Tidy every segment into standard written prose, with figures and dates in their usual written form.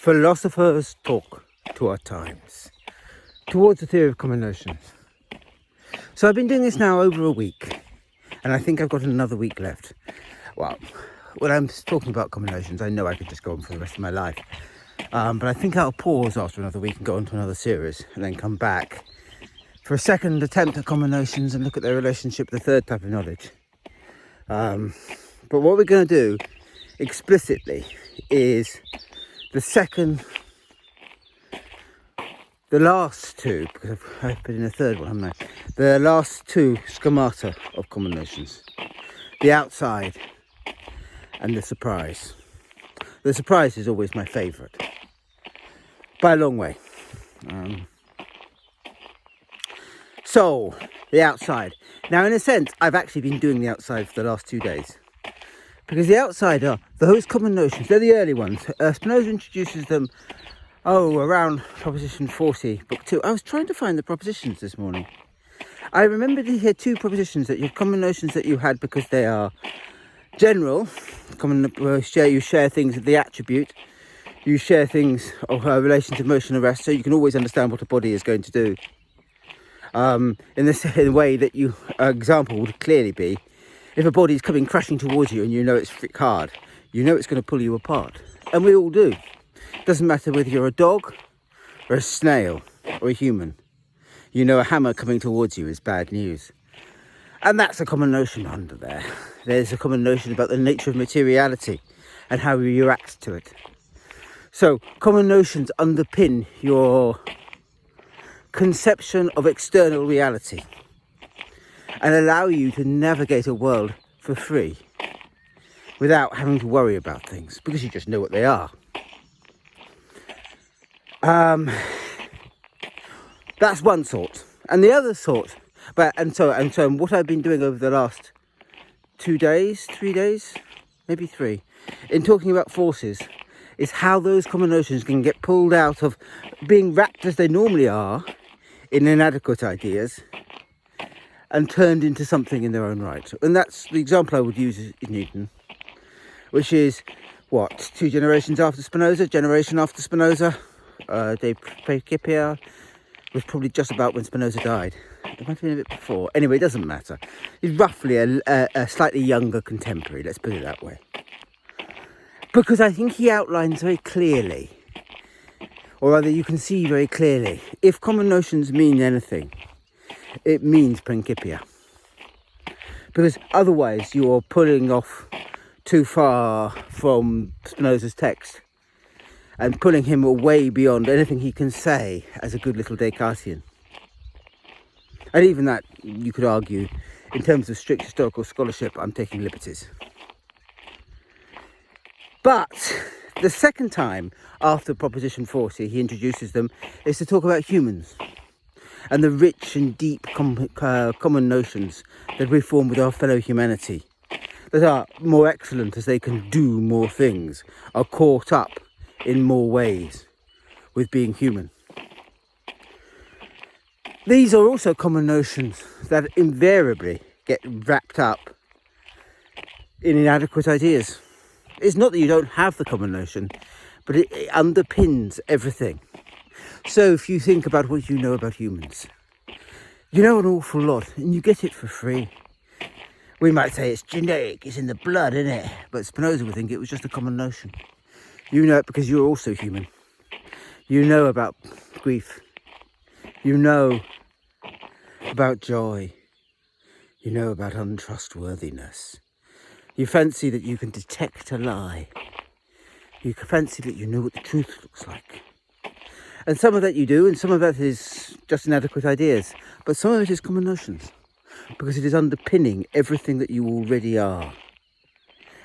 Philosophers talk to our times, towards the theory of common notions. So I've been doing this now over a week, and I think I've got another week left. Well, when I'm talking about common notions, I know I could just go on for the rest of my life. But I think I'll pause after another week and go on to another series, and then come back for a second attempt at common notions and look at their relationship with the third type of knowledge. But what we're going to do explicitly is the last two, because I've put in a third one, haven't I? The last two schemata of common notions. The outside and the surprise. The surprise is always my favourite, by a long way. So, the outside. Now, in a sense, I've actually been doing the outside for the last 2 days. Because the outside are those common notions, they're the early ones. Spinoza introduces them, around Proposition 40, Book 2. I was trying to find the propositions this morning. I remembered here two propositions that you have common notions that you had because they are general. You share things of the attribute. You share things of relation to motion and rest, so you can always understand what a body is going to do. In the way that example would clearly be, if a body is coming crashing towards you and you know it's frick hard, you know it's going to pull you apart. And we all do. It doesn't matter whether you're a dog or a snail or a human. You know a hammer coming towards you is bad news. And that's a common notion under there. There's a common notion about the nature of materiality and how we react to it. So common notions underpin your conception of external reality and allow you to navigate a world for free without having to worry about things because you just know what they are. That's one sort. And the other sort, so what I've been doing over the last 3 days, maybe 3, in talking about forces, is how those common notions can get pulled out of being wrapped as they normally are in inadequate ideas and turned into something in their own right. And that's the example I would use is Newton, which is, 2 generations after Spinoza, De Principia, was probably just about when Spinoza died. It might have been a bit before. Anyway, it doesn't matter. He's roughly a slightly younger contemporary, let's put it that way. Because I think he outlines very clearly, or rather you can see very clearly, if common notions mean anything, it means Principia. Because otherwise you're pulling off too far from Spinoza's text and pulling him away beyond anything he can say as a good little Descartesian. And even that, you could argue, in terms of strict historical scholarship, I'm taking liberties. But the second time after Proposition 40 he introduces them is to talk about humans and the rich and deep common notions that we form with our fellow humanity, that are more excellent as they can do more things, are caught up in more ways with being human. These are also common notions that invariably get wrapped up in inadequate ideas. It's not that you don't have the common notion, but it underpins everything. So if you think about what you know about humans, you know an awful lot and you get it for free. We might say it's genetic, it's in the blood, isn't it? But Spinoza would think it was just a common notion. You know it because you're also human. You know about grief. You know about joy. You know about untrustworthiness. You fancy that you can detect a lie. You fancy that you know what the truth looks like. And some of that you do, and some of that is just inadequate ideas. But some of it is common notions, because it is underpinning everything that you already are,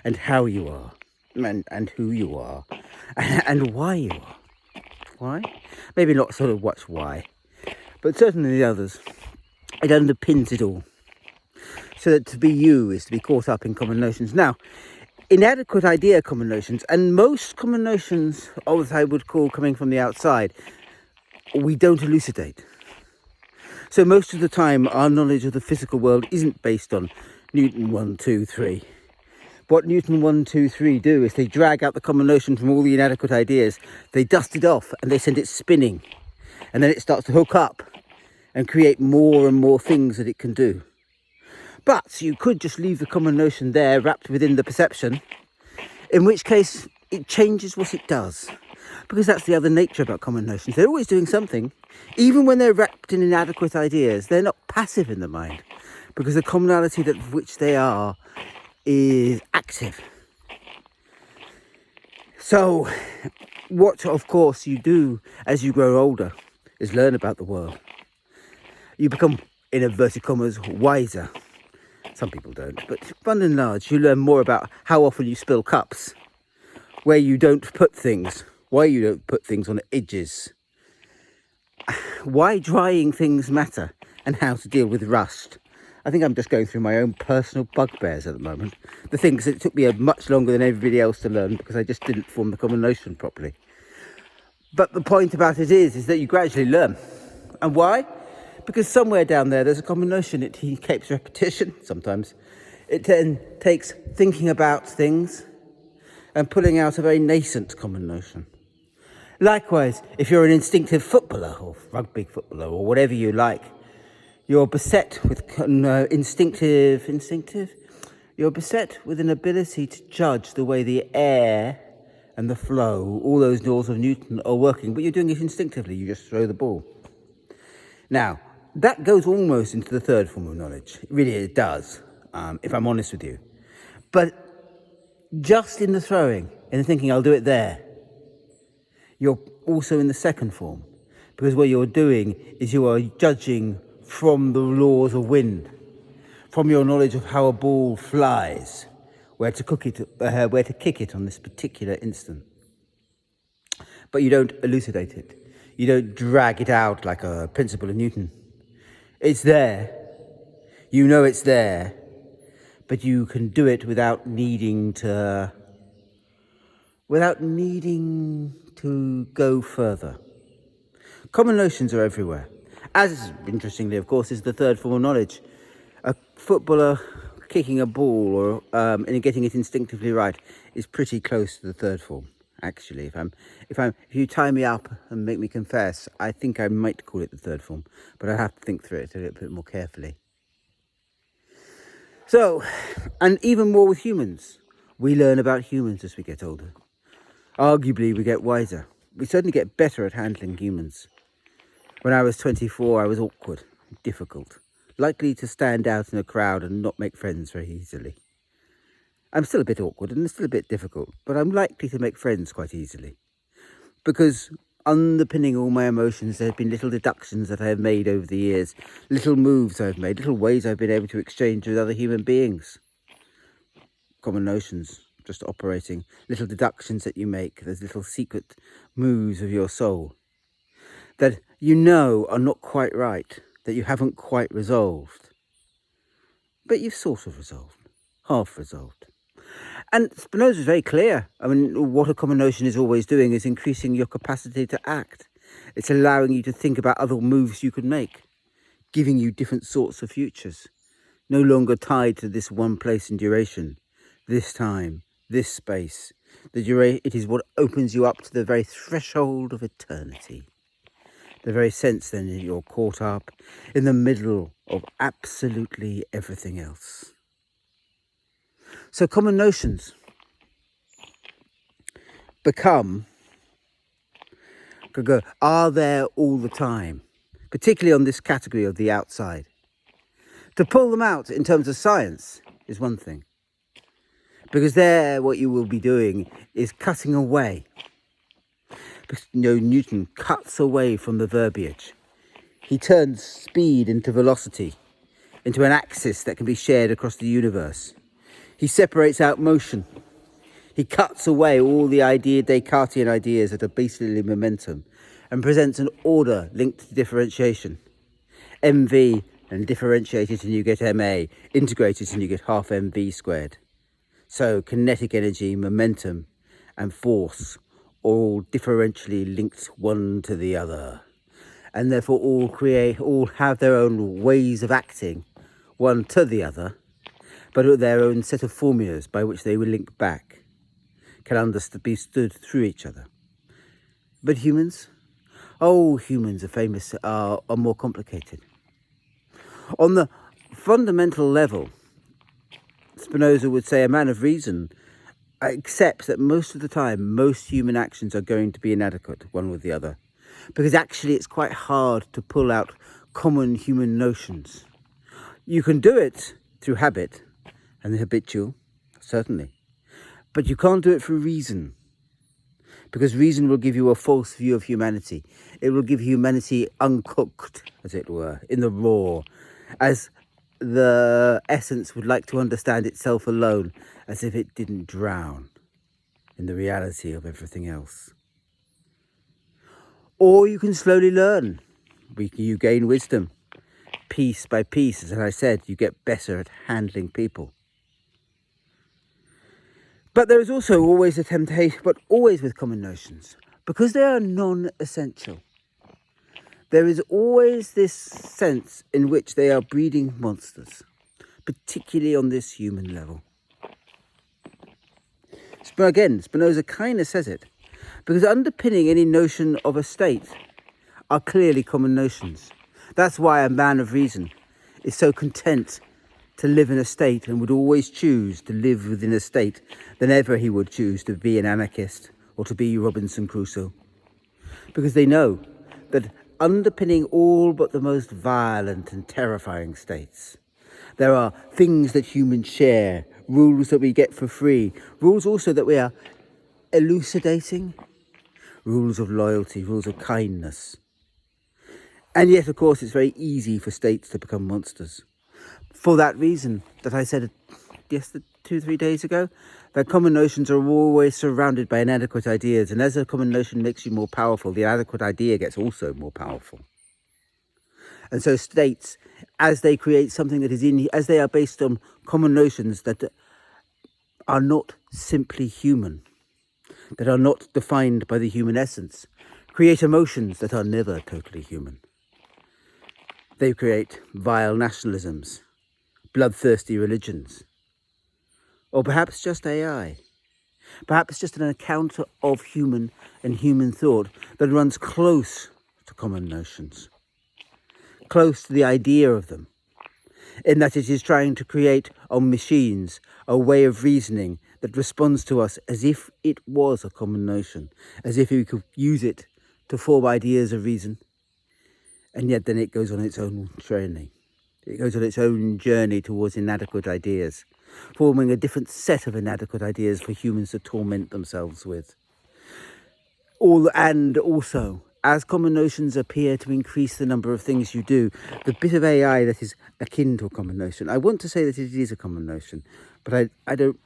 and how you are, and who you are, and why you are. Why? Maybe not sort of what's why, but certainly the others. It underpins it all. So that to be you is to be caught up in common notions. Now, inadequate idea common notions, and most common notions, what I would call coming from the outside, we don't elucidate. So most of the time, our knowledge of the physical world isn't based on Newton 1, 2, 3, What Newton 1, 2, 3 do is they drag out the common notion from all the inadequate ideas, they dust it off and they send it spinning. And then it starts to hook up and create more and more things that it can do. But you could just leave the common notion there wrapped within the perception, in which case it changes what it does. Because that's the other nature about common notions. They're always doing something. Even when they're wrapped in inadequate ideas, they're not passive in the mind. Because the commonality that which they are is active. So, what of course you do as you grow older is learn about the world. You become, in inverted commas, wiser. Some people don't, but by and large, you learn more about how often you spill cups, where you don't put things, why you don't put things on edges, why drying things matter, and how to deal with rust. I think I'm just going through my own personal bugbears at the moment. The things that took me much longer than everybody else to learn because I just didn't form the common notion properly. But the point about it is that you gradually learn. And why? Because somewhere down there's a common notion. It keeps repetition sometimes. It then takes thinking about things and pulling out a very nascent common notion. Likewise, if you're an instinctive footballer or rugby footballer or whatever you like, you're beset with You're beset with an ability to judge the way the air and the flow, all those laws of Newton are working, but you're doing it instinctively. You just throw the ball. Now, that goes almost into the third form of knowledge. Really, it does, if I'm honest with you. But just in the throwing, in the thinking, I'll do it there, you're also in the second form. Because what you're doing is you are judging from the laws of wind, from your knowledge of how a ball flies, where to kick it on this particular instant. But you don't elucidate it. You don't drag it out like a principle of Newton. It's there. You know it's there, but you can do it without needing to go further. Common notions are everywhere. As, interestingly, of course, is the third form of knowledge. A footballer kicking a ball or and getting it instinctively right is pretty close to the third form. Actually, if you tie me up and make me confess, I think I might call it the third form, but I have to think through it a little bit more carefully. So, and even more with humans. We learn about humans as we get older. Arguably, we get wiser. We certainly get better at handling humans. When I was 24, I was awkward, difficult, likely to stand out in a crowd and not make friends very easily. I'm still a bit awkward and it's still a bit difficult, but I'm likely to make friends quite easily. Because underpinning all my emotions, there have been little deductions that I have made over the years, little moves I've made, little ways I've been able to exchange with other human beings. Common notions, just operating, little deductions that you make, those little secret moves of your soul that you know are not quite right, that you haven't quite resolved, but you've sort of resolved, half resolved. And Spinoza is very clear. I mean, what a common notion is always doing is increasing your capacity to act. It's allowing you to think about other moves you could make, giving you different sorts of futures, no longer tied to this one place in duration, this time, this space. It is what opens you up to the very threshold of eternity. The very sense then that you're caught up in the middle of absolutely everything else. So common notions are there all the time, particularly on this category of the outside. To pull them out in terms of science is one thing, because there what you will be doing is cutting away. Because, Newton cuts away from the verbiage. He turns speed into velocity, into an axis that can be shared across the universe. He separates out motion. He cuts away all the Descartesian ideas that are basically momentum and presents an order linked to differentiation. MV and differentiate it and you get MA. Integrate it and you get half MV squared. So kinetic energy, momentum and force all differentially linked one to the other. And therefore all have their own ways of acting, one to the other. but their own set of formulas by which they will link back, can be understood through each other. But humans? Oh, humans are more complicated. On the fundamental level, Spinoza would say a man of reason accepts that most of the time, most human actions are going to be inadequate, one with the other. Because actually it's quite hard to pull out common human notions. You can do it through habit and the habitual, certainly. But you can't do it through reason. Because reason will give you a false view of humanity. It will give humanity uncooked, as it were, in the raw, as the essence would like to understand itself alone, as if it didn't drown in the reality of everything else. Or you can slowly learn. You gain wisdom. Piece by piece, as I said, you get better at handling people. But there is also always a temptation, but always with common notions, because they are non-essential. There is always this sense in which they are breeding monsters, particularly on this human level. Again, Spinoza kind of says it, because underpinning any notion of a state are clearly common notions. That's why a man of reason is so content to live in a state and would always choose to live within a state than ever he would choose to be an anarchist or to be Robinson Crusoe. Because they know that underpinning all but the most violent and terrifying states, there are things that humans share, rules that we get for free, rules also that we are elucidating, rules of loyalty, rules of kindness. And yet, of course, it's very easy for states to become monsters. For that reason that I said 2-3 days ago, that common notions are always surrounded by inadequate ideas. And as a common notion makes you more powerful, the inadequate idea gets also more powerful. And so states, as they create something that is as they are based on common notions that are not simply human, that are not defined by the human essence, create emotions that are never totally human. They create vile nationalisms, bloodthirsty religions, or perhaps just AI. Perhaps just an account of human and human thought that runs close to common notions, close to the idea of them, in that it is trying to create on machines a way of reasoning that responds to us as if it was a common notion, as if we could use it to form ideas of reason. And yet then it goes on its own journey. It goes on its own journey towards inadequate ideas, forming a different set of inadequate ideas for humans to torment themselves with. And also, as common notions appear to increase the number of things you do, the bit of AI that is akin to a common notion, I want to say that it is a common notion, but I don't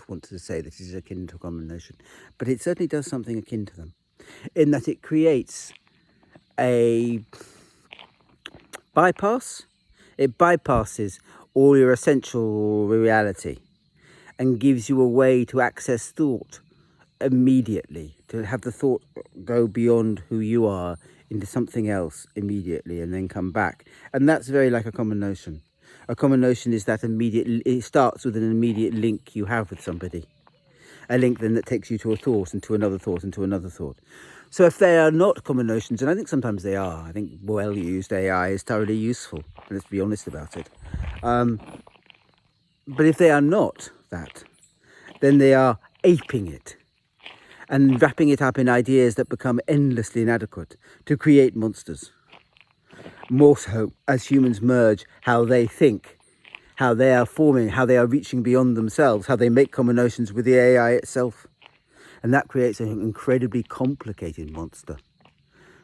want to say that it is akin to a common notion, but it certainly does something akin to them, in that it creates a bypass. It bypasses all your essential reality and gives you a way to access thought immediately, to have the thought go beyond who you are into something else immediately and then come back. And that's very like a common notion. A common notion is that it starts with an immediate link you have with somebody. A link then that takes you to a thought and to another thought and to another thought. So if they are not common notions, and I think sometimes they are, I think well-used AI is thoroughly useful, let's be honest about it. But if they are not that, then they are aping it and wrapping it up in ideas that become endlessly inadequate to create monsters. More so as humans merge how they think, how they are forming, how they are reaching beyond themselves, how they make common notions with the AI itself. And that creates an incredibly complicated monster.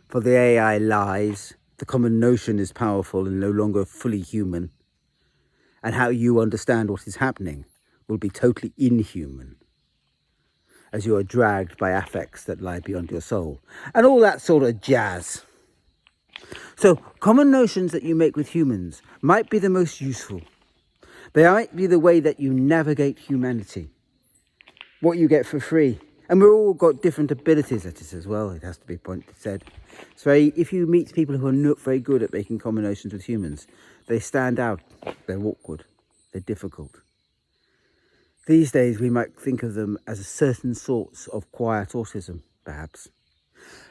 For the AI lies, the common notion is powerful and no longer fully human. And how you understand what is happening will be totally inhuman, as you are dragged by affects that lie beyond your soul. And all that sort of jazz. So common notions that you make with humans might be the most useful. They might be the way that you navigate humanity. What you get for free. And we've all got different abilities at it as well, it has to be said. So if you meet people who are not very good at making combinations with humans, they stand out, they're awkward, they're difficult. These days we might think of them as certain sorts of quiet autism, perhaps.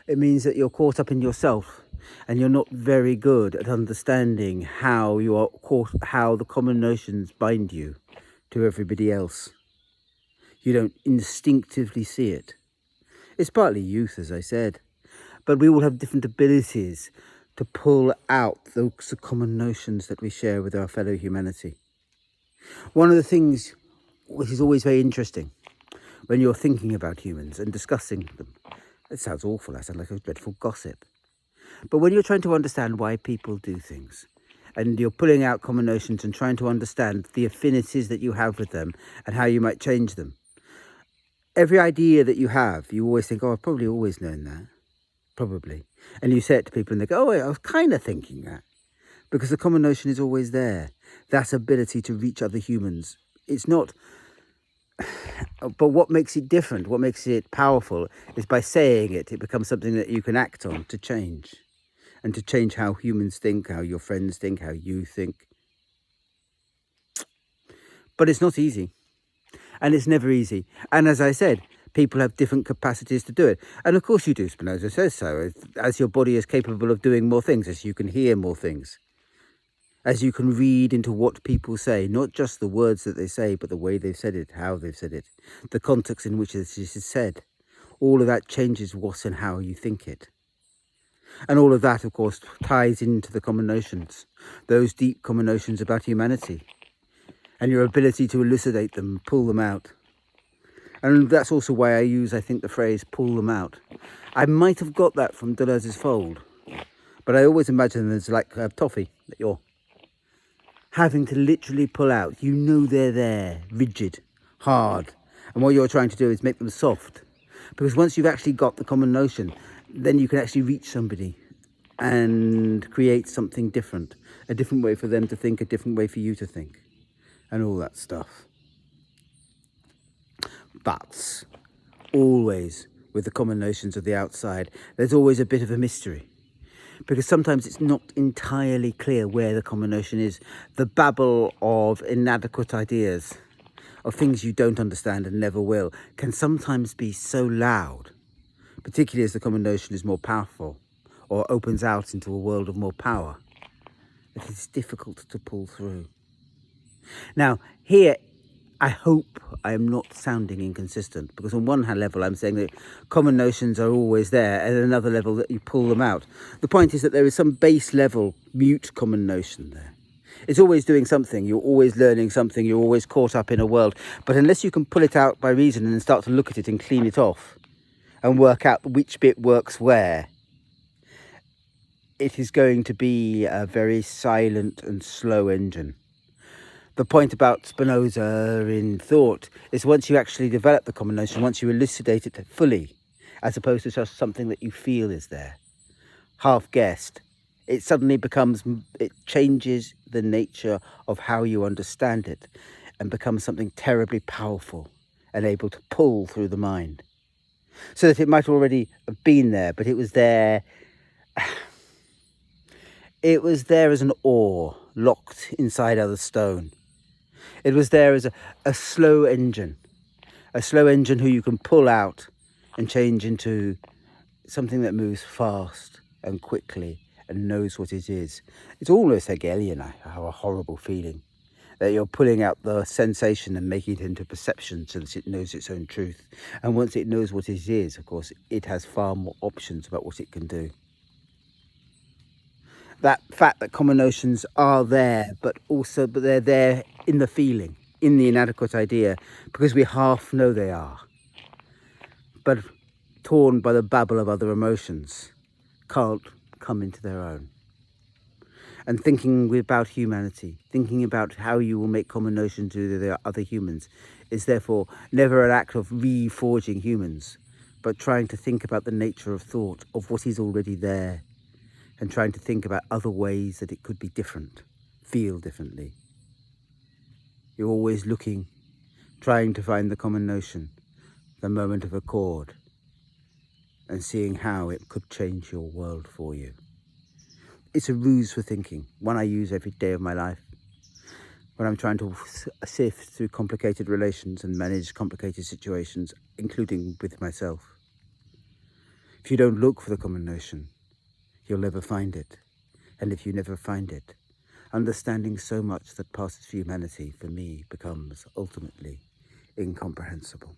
It means that you're caught up in yourself and you're not very good at understanding how how the common notions bind you to everybody else. You don't instinctively see it. It's partly youth, as I said, but we all have different abilities to pull out those common notions that we share with our fellow humanity. One of the things which is always very interesting when you're thinking about humans and discussing them, it sounds awful, I sound like a dreadful gossip, but when you're trying to understand why people do things, and you're pulling out common notions and trying to understand the affinities that you have with them and how you might change them, every idea that you have, you always think, oh, I've probably always known that. Probably. And you say it to people and they go, oh, wait, I was kind of thinking that. Because the common notion is always there. That ability to reach other humans. It's not... But what makes it different, what makes it powerful, is by saying it, it becomes something that you can act on to change. And to change how humans think, how your friends think, how you think. But it's not easy. And it's never easy. And as I said, people have different capacities to do it. And of course you do, Spinoza says so. As your body is capable of doing more things, as you can hear more things, as you can read into what people say, not just the words that they say, but the way they've said it, how they've said it, the context in which this is said. All of that changes what and how you think it. And all of that, of course, ties into the common notions, those deep common notions about humanity, and your ability to elucidate them, pull them out. And that's also why I use, I think, the phrase, pull them out. I might have got that from Deleuze's Fold, but I always imagine them as like a toffee that you're having to literally pull out. You know they're there, rigid, hard, and what you're trying to do is make them soft. Because once you've actually got the common notion, then you can actually reach somebody and create something different. A different way for them to think, a different way for you to think, and all that stuff. But always with the common notions of the outside, there's always a bit of a mystery. Because sometimes it's not entirely clear where the common notion is. The babble of inadequate ideas, of things you don't understand and never will, can sometimes be so loud, particularly as the common notion is more powerful or opens out into a world of more power, that it's difficult to pull through. Now, here, I hope I am not sounding inconsistent, because on one hand level I'm saying that common notions are always there, and at another level that you pull them out. The point is that there is some base level mute common notion there. It's always doing something, you're always learning something, you're always caught up in a world, but unless you can pull it out by reason and start to look at it and clean it off and work out which bit works where, it is going to be a very silent and slow engine. The point about Spinoza in thought is once you actually develop the common notion, once you elucidate it fully, as opposed to just something that you feel is there, half guessed, it suddenly becomes, it changes the nature of how you understand it and becomes something terribly powerful and able to pull through the mind. So that it might already have been there, but it was there. It was there as an ore locked inside other stone. It was there as a slow engine who you can pull out and change into something that moves fast and quickly and knows what it is. It's almost Hegelian. I have a horrible feeling that you're pulling out the sensation and making it into perception so that it knows its own truth. And once it knows what it is, of course, it has far more options about what it can do. That fact that common notions are there, but they're there in the feeling, in the inadequate idea, because we half know they are, but torn by the babble of other emotions, can't come into their own. And thinking about humanity, thinking about how you will make common notions with other humans, is therefore never an act of reforging humans, but trying to think about the nature of thought, of what is already there, and trying to think about other ways that it could be different, feel differently. You're always looking, trying to find the common notion, the moment of accord, and seeing how it could change your world for you. It's a ruse for thinking, one I use every day of my life. when I'm trying to sift through complicated relations and manage complicated situations, including with myself. If you don't look for the common notion, you'll never find it. And if you never find it, understanding so much that passes for humanity, for me, becomes ultimately incomprehensible.